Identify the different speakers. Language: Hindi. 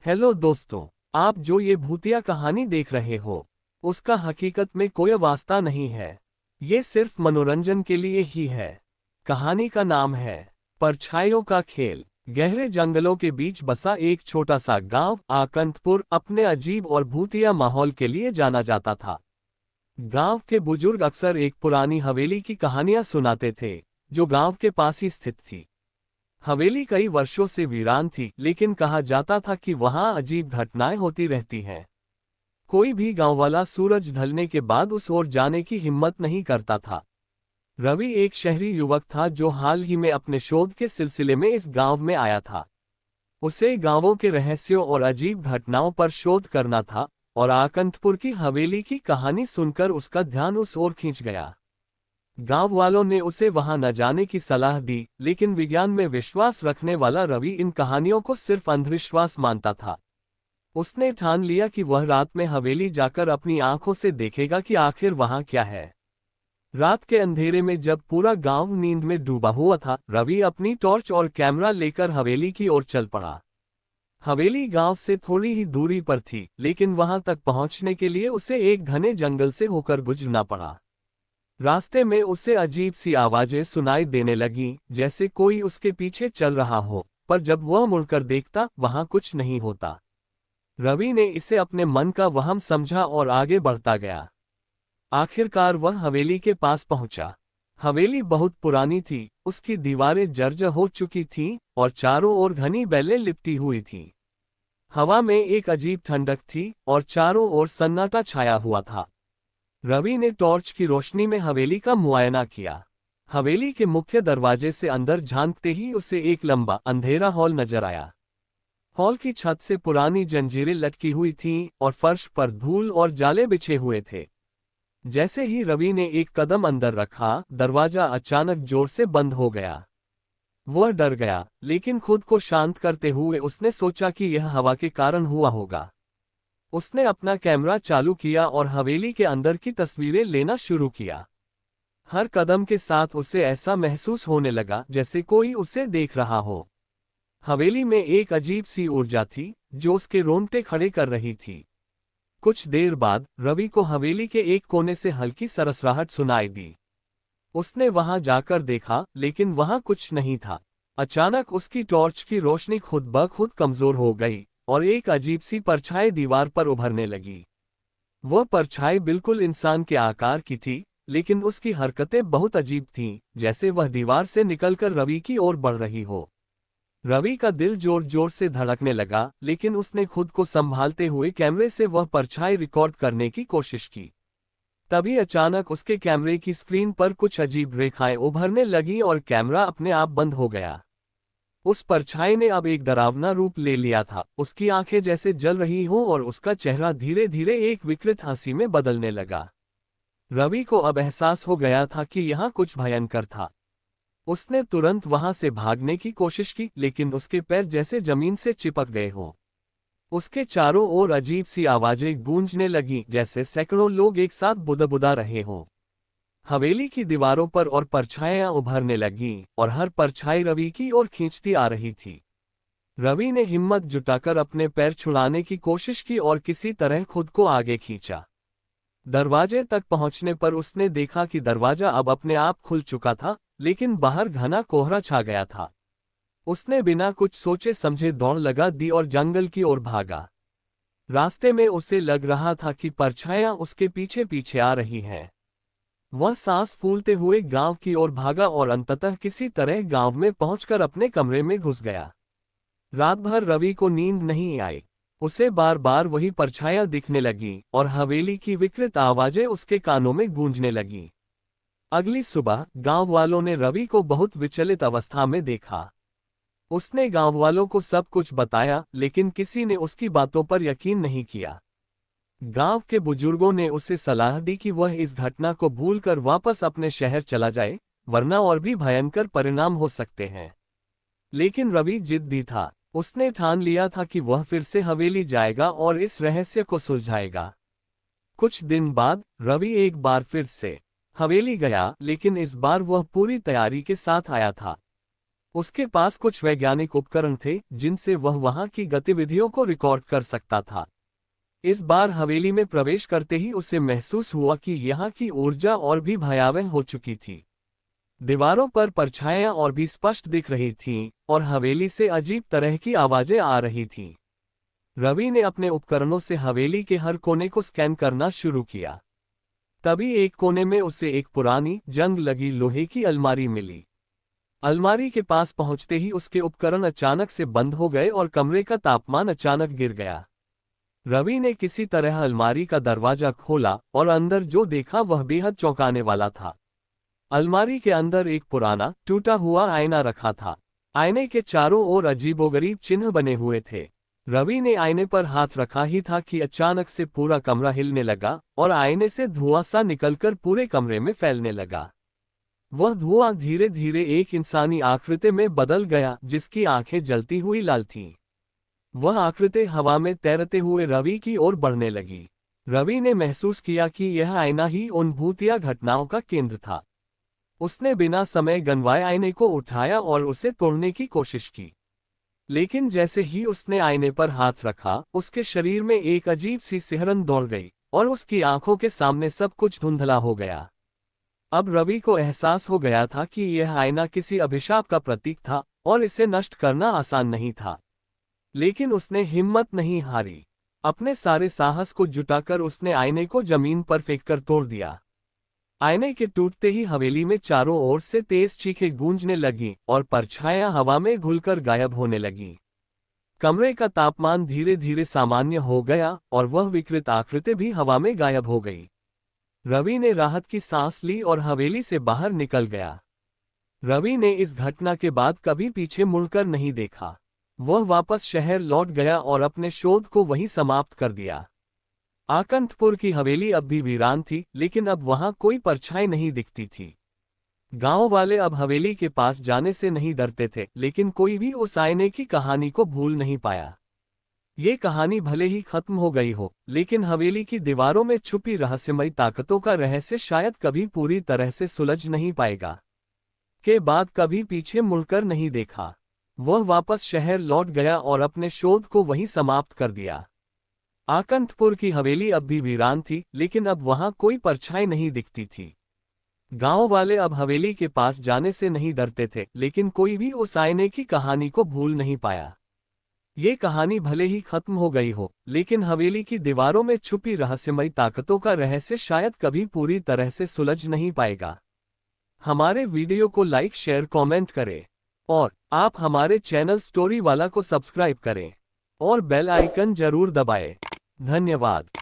Speaker 1: हेलो दोस्तों, आप जो ये भूतिया कहानी देख रहे हो, उसका हकीकत में कोई वास्ता नहीं है। ये सिर्फ मनोरंजन के लिए ही है। कहानी का नाम है परछाइयों का खेल। गहरे जंगलों के बीच बसा एक छोटा सा गांव आकंतपुर अपने अजीब और भूतिया माहौल के लिए जाना जाता था। गांव के बुजुर्ग अक्सर एक पुरानी हवेली की कहानियां सुनाते थे, जो गांव के पास ही स्थित थी। हवेली कई वर्षों से वीरान थी, लेकिन कहा जाता था कि वहां अजीब घटनाएं होती रहती हैं। कोई भी गांववाला सूरज ढलने के बाद उस ओर जाने की हिम्मत नहीं करता था। रवि एक शहरी युवक था जो हाल ही में अपने शोध के सिलसिले में इस गांव में आया था। उसे गांवों के रहस्यों और अजीब घटनाओं पर शोध करना था, और आकंतपुर की हवेली की कहानी सुनकर उसका ध्यान उस ओर खींच गया। गांव वालों ने उसे वहां न जाने की सलाह दी, लेकिन विज्ञान में विश्वास रखने वाला रवि इन कहानियों को सिर्फ अंधविश्वास मानता था। उसने ठान लिया कि वह रात में हवेली जाकर अपनी आंखों से देखेगा कि आखिर वहां क्या है। रात के अंधेरे में जब पूरा गांव नींद में डूबा हुआ था, रवि अपनी टॉर्च और कैमरा लेकर हवेली की ओर चल पड़ा। हवेली गांव से थोड़ी ही दूरी पर थी, लेकिन वहां तक पहुंचने के लिए उसे एक घने जंगल से होकर गुजरना पड़ा। रास्ते में उसे अजीब सी आवाजें सुनाई देने लगीं, जैसे कोई उसके पीछे चल रहा हो, पर जब वह मुड़कर देखता, वहां कुछ नहीं होता। रवि ने इसे अपने मन का वहम समझा और आगे बढ़ता गया। आखिरकार वह हवेली के पास पहुंचा। हवेली बहुत पुरानी थी, उसकी दीवारें जर्जर हो चुकी थीं और चारों ओर घनी बेलें लिपटी हुई थीं। हवा में एक अजीब ठंडक थी और चारों ओर सन्नाटा छाया हुआ था। रवि ने टॉर्च की रोशनी में हवेली का मुआयना किया। हवेली के मुख्य दरवाजे से अंदर झांकते ही उसे एक लंबा अंधेरा हॉल नजर आया। हॉल की छत से पुरानी जंजीरें लटकी हुई थीं और फर्श पर धूल और जाले बिछे हुए थे। जैसे ही रवि ने एक कदम अंदर रखा, दरवाजा अचानक जोर से बंद हो गया। वह डर गया, लेकिन खुद को शांत करते हुए उसने सोचा कि यह हवा के कारण हुआ होगा। उसने अपना कैमरा चालू किया और हवेली के अंदर की तस्वीरें लेना शुरू किया। हर कदम के साथ उसे ऐसा महसूस होने लगा जैसे कोई उसे देख रहा हो। हवेली में एक अजीब सी ऊर्जा थी, जो उसके रोंगटे खड़े कर रही थी। कुछ देर बाद रवि को हवेली के एक कोने से हल्की सरसराहट सुनाई दी। उसने वहां जाकर देखा, लेकिन वहां कुछ नहीं था। अचानक उसकी टॉर्च की रोशनी खुद ब खुद कमजोर हो गई और एक अजीब सी परछाई दीवार पर उभरने लगी। वह परछाई बिल्कुल इंसान के आकार की थी, लेकिन उसकी हरकतें बहुत अजीब थीं, जैसे वह दीवार से निकलकर रवि की ओर बढ़ रही हो। रवि का दिल जोर जोर से धड़कने लगा, लेकिन उसने खुद को संभालते हुए कैमरे से वह परछाई रिकॉर्ड करने की कोशिश की। तभी अचानक उसके कैमरे की स्क्रीन पर कुछ अजीब रेखाएं उभरने लगीं और कैमरा अपने आप बंद हो गया। उस परछाई ने अब एक डरावना रूप ले लिया था। उसकी आंखें जैसे जल रही हों और उसका चेहरा धीरे धीरे एक विकृत हंसी में बदलने लगा। रवि को अब एहसास हो गया था कि यहाँ कुछ भयंकर था। उसने तुरंत वहां से भागने की कोशिश की, लेकिन उसके पैर जैसे जमीन से चिपक गए हों। उसके चारों ओर अजीब सी आवाजें गूंजने लगीं, जैसे सैकड़ों लोग एक साथ बुदबुदा रहे हों। हवेली की दीवारों पर और परछाइयां उभरने लगीं, और हर परछाई रवि की ओर खींचती आ रही थी। रवि ने हिम्मत जुटाकर अपने पैर छुड़ाने की कोशिश की और किसी तरह खुद को आगे खींचा। दरवाजे तक पहुंचने पर उसने देखा कि दरवाजा अब अपने आप खुल चुका था, लेकिन बाहर घना कोहरा छा गया था। उसने बिना कुछ सोचे समझे दौड़ लगा दी और जंगल की ओर भागा। रास्ते में उसे लग रहा था कि परछाइयां उसके पीछे पीछे आ रही हैं। वह सांस फूलते हुए गांव की ओर भागा और अंततः किसी तरह गांव में पहुंचकर अपने कमरे में घुस गया। रात भर रवि को नींद नहीं आई। उसे बार बार वही परछाइयां दिखने लगीं और हवेली की विकृत आवाजें उसके कानों में गूंजने लगीं। अगली सुबह गांव वालों ने रवि को बहुत विचलित अवस्था में देखा। उसने गांव वालों को सब कुछ बताया, लेकिन किसी ने उसकी बातों पर यकीन नहीं किया। गांव के बुजुर्गों ने उसे सलाह दी कि वह इस घटना को भूलकर वापस अपने शहर चला जाए, वरना और भी भयंकर परिणाम हो सकते हैं। लेकिन रवि जिद्दी था। उसने ठान लिया था कि वह फिर से हवेली जाएगा और इस रहस्य को सुलझाएगा। कुछ दिन बाद रवि एक बार फिर से हवेली गया, लेकिन इस बार वह पूरी तैयारी के साथ आया था। उसके पास कुछ वैज्ञानिक उपकरण थे जिनसे वह वहां की गतिविधियों को रिकॉर्ड कर सकता था। इस बार हवेली में प्रवेश करते ही उसे महसूस हुआ कि यहाँ की ऊर्जा और भी भयावह हो चुकी थी। दीवारों पर परछाइयां और भी स्पष्ट दिख रही थीं, और हवेली से अजीब तरह की आवाजें आ रही थीं। रवि ने अपने उपकरणों से हवेली के हर कोने को स्कैन करना शुरू किया। तभी एक कोने में उसे एक पुरानी, जंग लगी लोहे की अलमारी मिली। अलमारी के पास पहुंचते ही उसके उपकरण अचानक से बंद हो गए और कमरे का तापमान अचानक गिर गया। रवि ने किसी तरह अलमारी का दरवाजा खोला और अंदर जो देखा वह बेहद चौंकाने वाला था। अलमारी के अंदर एक पुराना, टूटा हुआ आईना रखा था। आईने के चारों ओर अजीबोगरीब चिन्ह बने हुए थे। रवि ने आईने पर हाथ रखा ही था कि अचानक से पूरा कमरा हिलने लगा और आईने से धुआं सा निकलकर पूरे कमरे में फैलने लगा। वह धुआं धीरे धीरे एक इंसानी आकृति में बदल गया जिसकी आंखें जलती हुई लाल थीं। वह आकृति हवा में तैरते हुए रवि की ओर बढ़ने लगी। रवि ने महसूस किया कि यह आईना ही उन भूतिया घटनाओं का केंद्र था। उसने बिना समय गंवाए आईने को उठाया और उसे तोड़ने की कोशिश की। लेकिन जैसे ही उसने आईने पर हाथ रखा, उसके शरीर में एक अजीब सी सिहरन दौड़ गई और उसकी आंखों के सामने सब कुछ धुंधला हो गया। अब रवि को एहसास हो गया था कि यह आईना किसी अभिशाप का प्रतीक था और इसे नष्ट करना आसान नहीं था। लेकिन उसने हिम्मत नहीं हारी। अपने सारे साहस को जुटाकर उसने आईने को जमीन पर फेंककर तोड़ दिया। आईने के टूटते ही हवेली में चारों ओर से तेज चीखें गूंजने लगीं और परछाइयां हवा में घुलकर गायब होने लगीं। कमरे का तापमान धीरे धीरे सामान्य हो गया और वह विकृत आकृति भी हवा में गायब हो गई। रवि ने राहत की सांस ली और हवेली से बाहर निकल गया। रवि ने इस घटना के बाद कभी पीछे मुड़कर नहीं देखा। वह वापस शहर लौट गया और अपने शोध को वहीं समाप्त कर दिया। आकंतपुर की हवेली अब भी वीरान थी, लेकिन अब वहां कोई परछाई नहीं दिखती थी। गांव वाले अब हवेली के पास जाने से नहीं डरते थे, लेकिन कोई भी उस आईने की कहानी को भूल नहीं पाया। ये कहानी भले ही खत्म हो गई हो, लेकिन हवेली की दीवारों में छुपी रहस्यमयी ताकतों का रहस्य शायद कभी पूरी तरह से सुलझ नहीं पाएगा। के बाद कभी पीछे मुड़कर नहीं देखा। वह वापस शहर लौट गया और अपने शोध को वहीं समाप्त कर दिया। आकंतपुर की हवेली अब भी वीरान थी, लेकिन अब वहां कोई परछाई नहीं दिखती थी। गांव वाले अब हवेली के पास जाने से नहीं डरते थे, लेकिन कोई भी उस आईने की कहानी को भूल नहीं पाया। ये कहानी भले ही खत्म हो गई हो, लेकिन हवेली की दीवारों में छुपी रहस्यमयी ताकतों का रहस्य शायद कभी पूरी तरह से सुलझ नहीं पाएगा। हमारे वीडियो को लाइक, शेयर, कमेंट करें और आप हमारे चैनल स्टोरी वाला को सब्सक्राइब करें और बेल आइकन जरूर दबाएं। धन्यवाद।